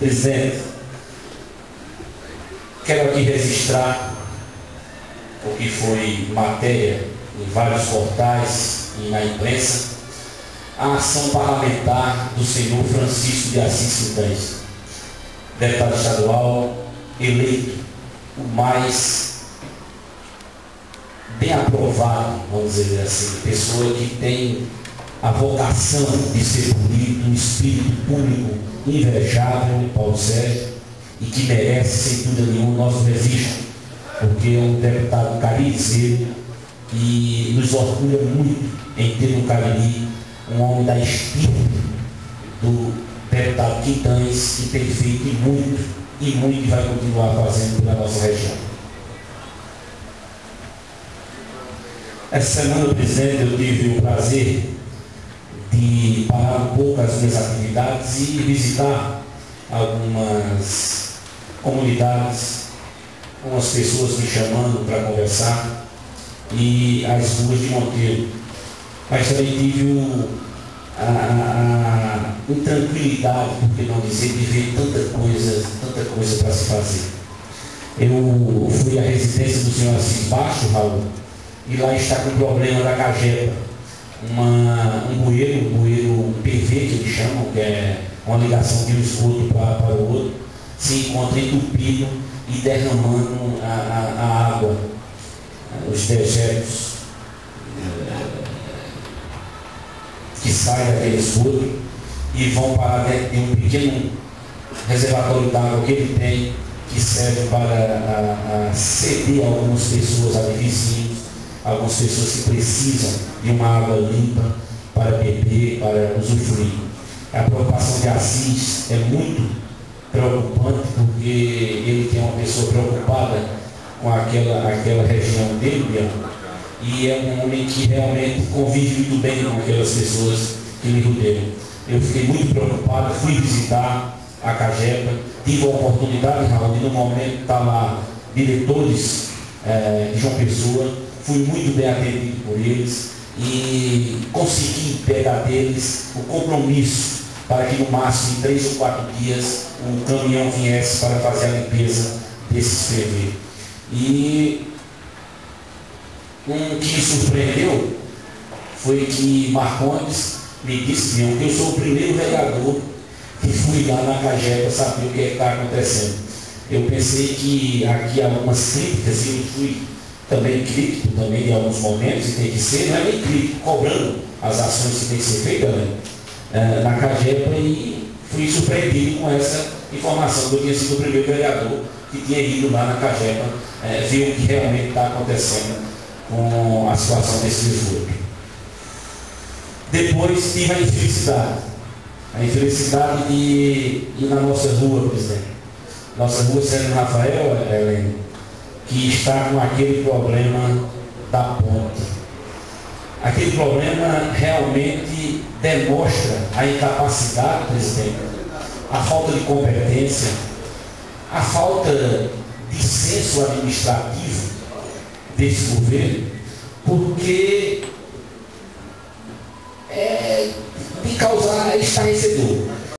Presidente, quero aqui registrar o que foi matéria em vários portais e na imprensa, a ação parlamentar do senhor Francisco de Assis Quintães, deputado estadual, eleito o mais bem aprovado, vamos dizer assim, pessoa que tem a vocação de ser bonito, um espírito público invejável, Paulo Sérgio, e que merece, sem dúvida nenhuma, o nosso registro, porque é um deputado caririceiro e nos orgulha muito em ter no Cariri um homem da espírito do deputado Quintães, que tem feito e muito vai continuar fazendo pela nossa região. Essa semana, presidente, eu tive o prazer de parar um pouco as minhas atividades e visitar algumas comunidades, algumas pessoas me chamando para conversar, e as ruas de Monteiro. Mas também tive a intranquilidade, por que não dizer, de ver tanta coisa para se fazer. Eu fui à residência do senhor Assis Baixo, Raul, e lá está com o problema da cajepa. Um bueiro PV, que eles chamam, que é uma ligação de um esgoto para o outro, se encontra entupido e derramando a água, os dejetos que saem daquele esgoto e vão parar dentro de um pequeno reservatório d'água que ele tem, que serve para ceder a algumas pessoas ali vizinhos, algumas pessoas que precisam de uma água limpa para beber, para usufruir. A preocupação de Assis é muito preocupante, porque ele tem uma pessoa preocupada com aquela região dele, e é um homem que realmente convive muito bem com aquelas pessoas que lhe rodeiam. Eu fiquei muito preocupado, fui visitar a Cajepa, tive a oportunidade, Raul, de no momento estar lá diretores de João Pessoa, fui muito bem atendido por eles e consegui pegar deles o compromisso para que no máximo em 3 ou 4 dias um caminhão viesse para fazer a limpeza desses PV. E o que me surpreendeu foi que Marcondes me disse que eu sou o primeiro vereador que fui lá na Cajepa saber o que está acontecendo. Eu pensei que aqui há algumas críticas, e eu fui também crítico também em alguns momentos, e tem que ser, não é nem crítico, cobrando as ações que têm que ser feitas na Cajepa, e fui surpreendido com essa informação, que eu tinha sido o primeiro vereador que tinha ido lá na Cajepa ver o que realmente está acontecendo com a situação desse esgoto. Depois tive a infelicidade de ir na nossa rua, presidente. Nossa rua Sérgio Rafael, Helena, que está com aquele problema da ponte. Aquele problema realmente demonstra a incapacidade, presidente, a falta de competência, a falta de senso administrativo desse governo, porque de causar está recebendo.